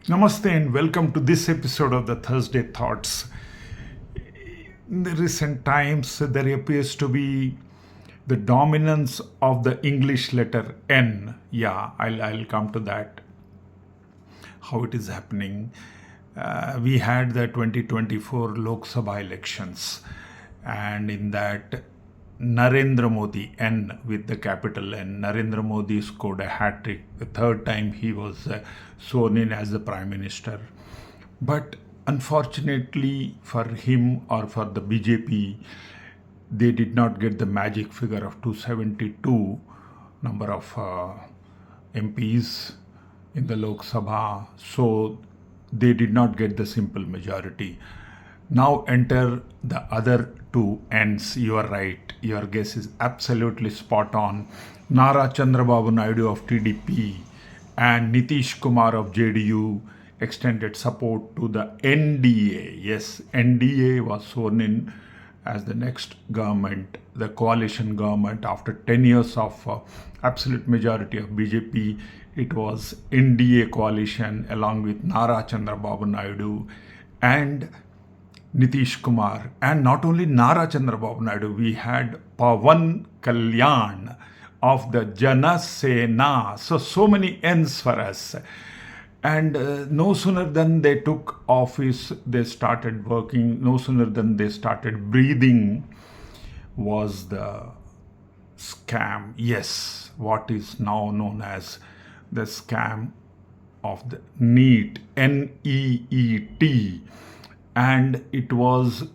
Namaste and welcome to this episode of the Thursday Thoughts. In the recent times, there appears to be the dominance of the English letter N. Yeah, I'll come to that, how it is happening. We had the 2024 Lok Sabha elections, and in that, Narendra Modi, N with the capital N, Narendra Modi scored a hat trick. The third time he was sworn in as the Prime Minister. But unfortunately for him or for the BJP, they did not get the magic figure of 272 number of MPs in the Lok Sabha. So they did not get the simple majority. Now enter the other two ends. You are right. Your guess is absolutely spot on. Nara Chandrababu Naidu of TDP and Nitish Kumar of JDU extended support to the NDA. Yes, NDA was sworn in as the next government, the coalition government. After 10 years of absolute majority of BJP, it was NDA coalition along with Nara Chandrababu Naidu and Nitish Kumar. And not only Nara Chandrababu Naidu, we had Pawan Kalyan of the Jana Sena. So many ends for us. And no sooner than they took office, they started working. No sooner than they started breathing was the scam. Yes, what is now known as the scam of the NEET, NEET. And it was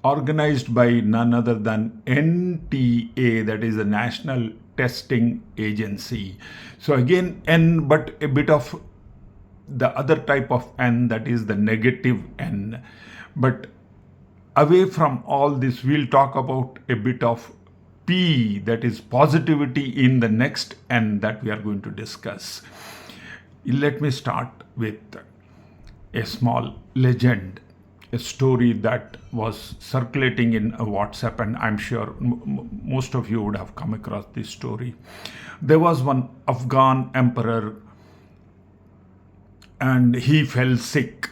organized by none other than NTA, that is the National Testing Agency. So again, N, but a bit of the other type of N, that is the negative N. But away from all this, we'll talk about a bit of P, that is positivity, in the next N that we are going to discuss. Let me start with a small legend, a story that was circulating in a WhatsApp, and I'm sure most of you would have come across this story. There was one Afghan emperor, and he fell sick,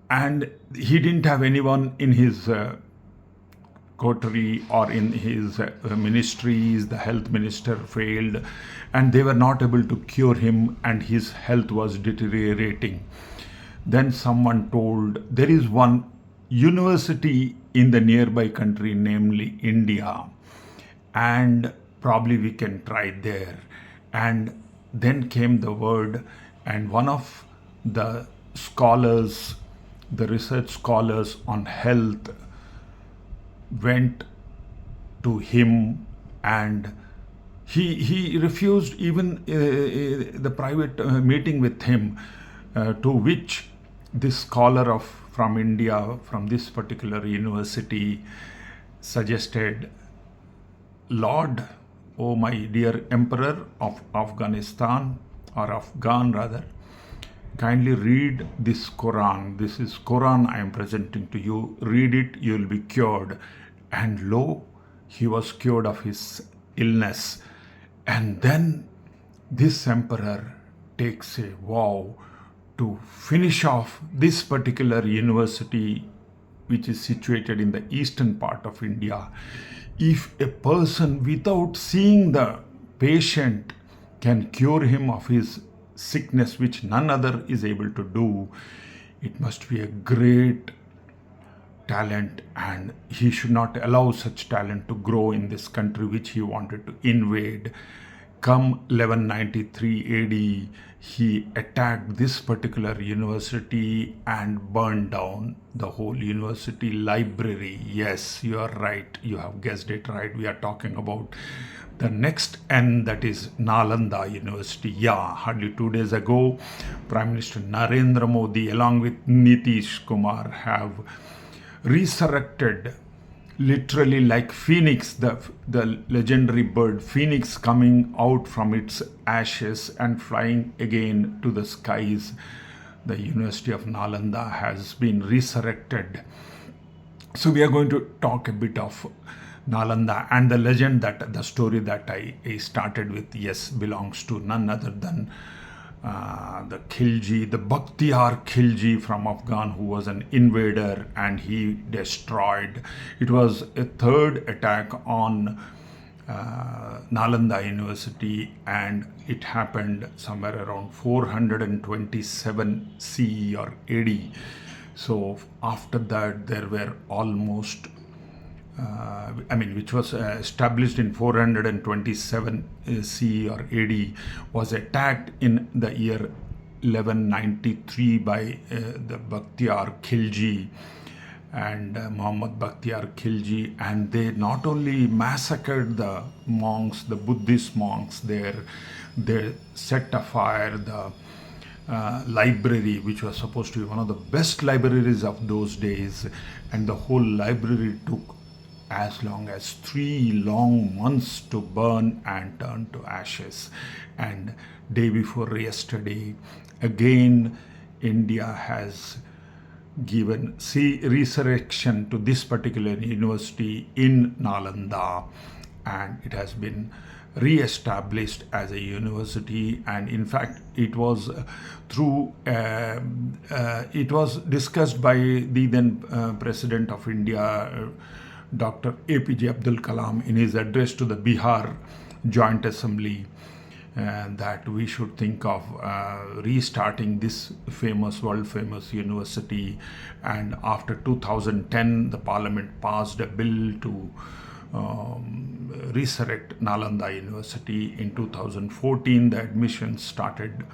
and he didn't have anyone in his coterie or in his ministries. The health minister failed, and they were not able to cure him, and his health was deteriorating. Then someone told, there is one university in the nearby country, namely India, and probably we can try there. And then came the word, and one of the scholars, the research scholars on health, went to him, and he refused even the private meeting with him, to which this scholar from India, from this particular university, suggested, Lord, oh my dear Emperor of Afghanistan, or Afghan rather, kindly read this Quran. This is Quran I am presenting to you. Read it, you will be cured. And lo, he was cured of his illness. And then this emperor takes a vow to finish off this particular university, which is situated in the eastern part of India. If a person, without seeing the patient, can cure him of his sickness, which none other is able to do, it must be a great talent, and he should not allow such talent to grow in this country which he wanted to invade. Come 1193 AD, he attacked this particular university and burned down the whole university library. Yes, you are right. You have guessed it right. We are talking about the next N, that is Nalanda University. Yeah, hardly 2 days ago, Prime Minister Narendra Modi along with Nitish Kumar have resurrected, literally like phoenix, the legendary bird phoenix coming out from its ashes and flying again to the skies. The University of Nalanda has been resurrected. So we are going to talk a bit of Nalanda, and the legend, that the story that I started with, yes, belongs to none other than the Khilji, the Bakhtiyar Khilji from Afghan, who was an invader, and he destroyed. It was a third attack on Nalanda University, and it happened somewhere around 427 CE or AD. So after that, there were almost which was established in 427 CE or AD, was attacked in the year 1193 by the Bakhtiyar Khilji and Muhammad Bakhtiyar Khilji, and they not only massacred the monks, the Buddhist monks there, they set afire the library, which was supposed to be one of the best libraries of those days, and the whole library took as long as 3 long months to burn and turn to ashes. And day before yesterday, again, India has given resurrection to this particular university in Nalanda, and it has been re-established as a university. And in fact, it was it was discussed by the then President of India, Dr. APJ Abdul Kalam, in his address to the Bihar Joint Assembly, that we should think of restarting this world famous university. And after 2010, the Parliament passed a bill to resurrect Nalanda University. In 2014, the admissions started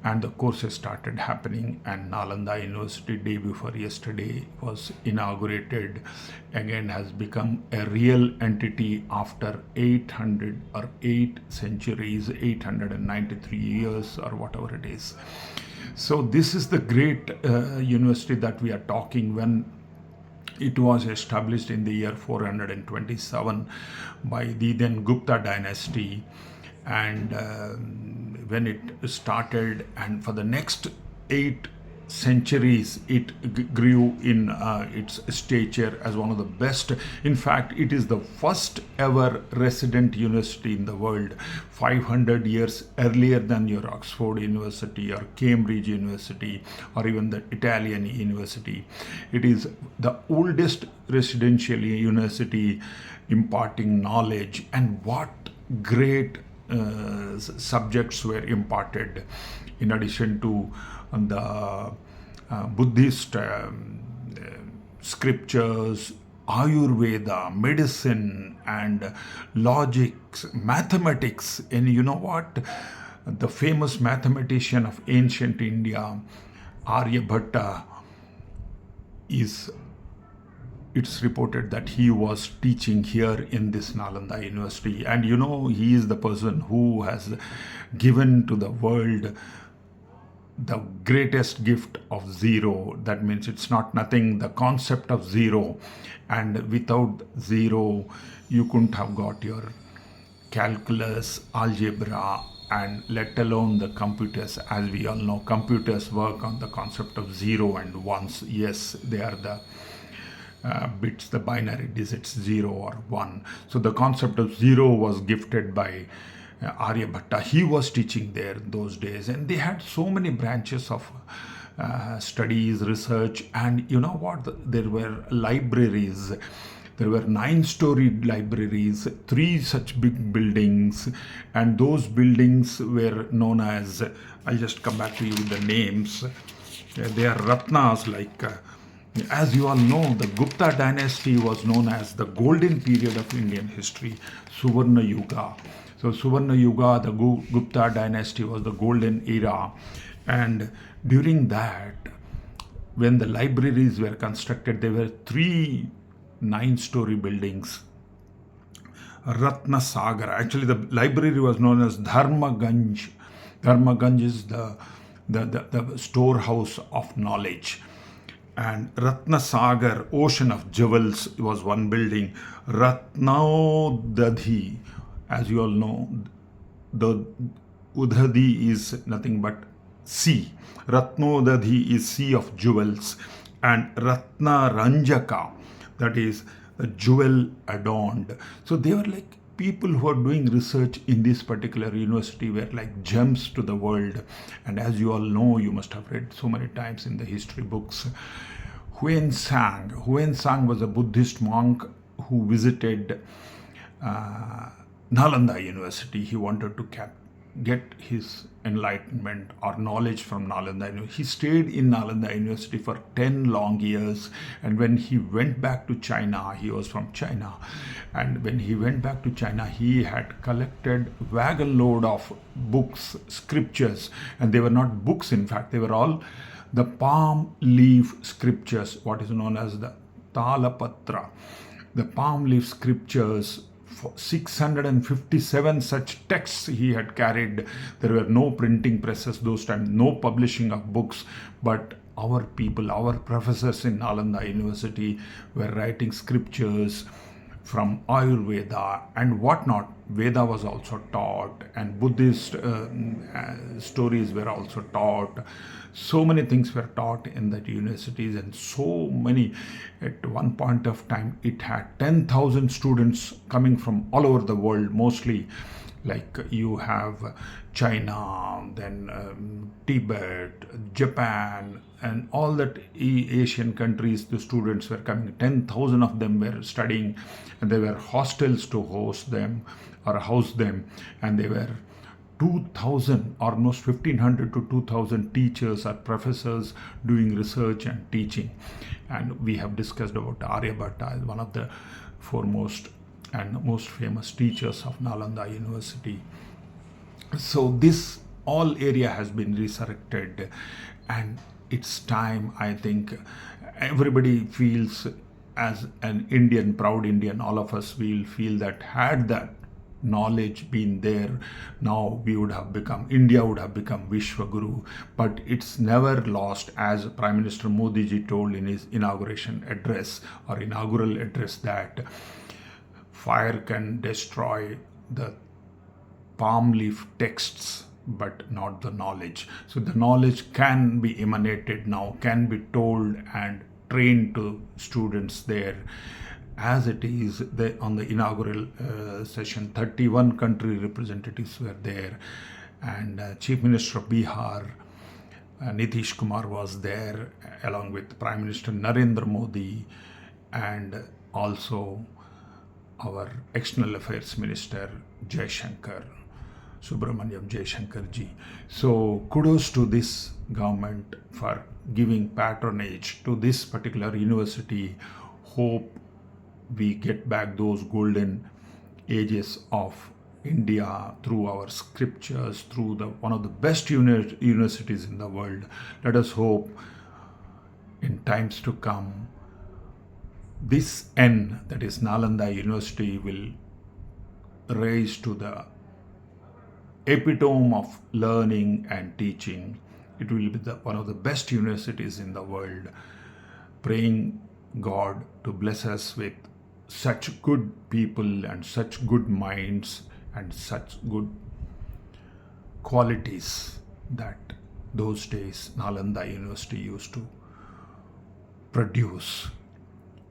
and the courses started happening, and Nalanda University, day before yesterday, was inaugurated. Again, has become a real entity after 800 or 8 centuries, 893 years or whatever it is. So this is the great university that we are talking. When it was established in the year 427 by the then Gupta dynasty, and when it started, and for the next 8 centuries it grew in its stature as one of the best. In fact, it is the first ever resident university in the world, 500 years earlier than your Oxford University or Cambridge University or even the Italian university. It is the oldest residential university imparting knowledge, and what great subjects were imparted, in addition to the Buddhist scriptures, Ayurveda, medicine, and logics, mathematics. And you know what? The famous mathematician of ancient India, Aryabhatta, it's reported that he was teaching here in this Nalanda University. And you know, he is the person who has given to the world the greatest gift of zero. That means it's not nothing, the concept of zero. And without zero, you couldn't have got your calculus, algebra, and let alone the computers. As we all know, computers work on the concept of zero and ones. Yes, they are the bits, the binary digits 0 or 1. So the concept of zero was gifted by Aryabhatta. He was teaching there those days, and they had so many branches of studies, research. And you know what? There were libraries. There were 9-storied libraries, 3 such big buildings, and those buildings were known as, I'll just come back to you with the names. They are Ratnas, like as you all know, the Gupta dynasty was known as the golden period of Indian history, Suvarna Yuga. So Suvarna Yuga, the Gupta dynasty, was the golden era. And during that, when the libraries were constructed, there were 3 9-story buildings. Ratna Sagar. Actually, the library was known as Dharma Ganj. Dharma Ganj is the storehouse of knowledge. And Ratna Sagar, Ocean of Jewels, was one building. Ratnodadhi, as you all know, the Udhadi is nothing but sea. Ratnodadhi is sea of jewels. And Ratna Ranjaka, that is a jewel adorned. So they were like people who are doing research in this particular university were like gems to the world. And as you all know, you must have read so many times in the history books, Huyen Sang was a Buddhist monk who visited Nalanda University. He wanted to get his enlightenment or knowledge from Nalanda University. He stayed in Nalanda University for 10 long years, and when he went back to China, he was from China, and when he went back to China, he had collected wagon load of books, scriptures, and they were not books, in fact, they were all the palm leaf scriptures, what is known as the Talapatra, the palm leaf scriptures. 657 such texts he had carried. There were no printing presses those times, no publishing of books, but our people, our professors in Nalanda University were writing scriptures from Ayurveda and whatnot. Veda was also taught, and Buddhist stories were also taught. So many things were taught in that universities, and so many. At one point of time, it had 10,000 students coming from all over the world, mostly like you have China, then Tibet, Japan, and all that Asian countries. The students were coming. 10,000 of them were studying, and there were hostels to host them or house them, and they were 2,000, almost 1,500 to 2,000 teachers or professors doing research and teaching. And we have discussed about Aryabhatta as one of the foremost and most famous teachers of Nalanda University. So this all area has been resurrected, and it's time, I think, everybody feels, as an Indian, proud Indian, all of us will feel that had that knowledge been there, now India would have become Vishwaguru. But it's never lost, as Prime Minister Modi ji told in his inauguration address or inaugural address, that fire can destroy the palm leaf texts, but not the knowledge. So the knowledge can be emanated now, can be told and trained to students there. As it is, on the inaugural session, 31 country representatives were there, and Chief Minister of Bihar, Nitish Kumar, was there, along with Prime Minister Narendra Modi, and also our External Affairs Minister Jaishankar, Subramaniam Jaishankar ji. So kudos to this government for giving patronage to this particular university. Hope we get back those golden ages of India through our scriptures, through one of the best universities in the world. Let us hope in times to come, this N, that is Nalanda University, will rise to the epitome of learning and teaching. It will be one of the best universities in the world. Praying God to bless us with such good people and such good minds and such good qualities that those days Nalanda University used to produce.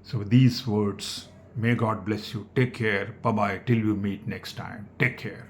So with these words, may God bless you. Take care. Bye-bye. Till we meet next time. Take care.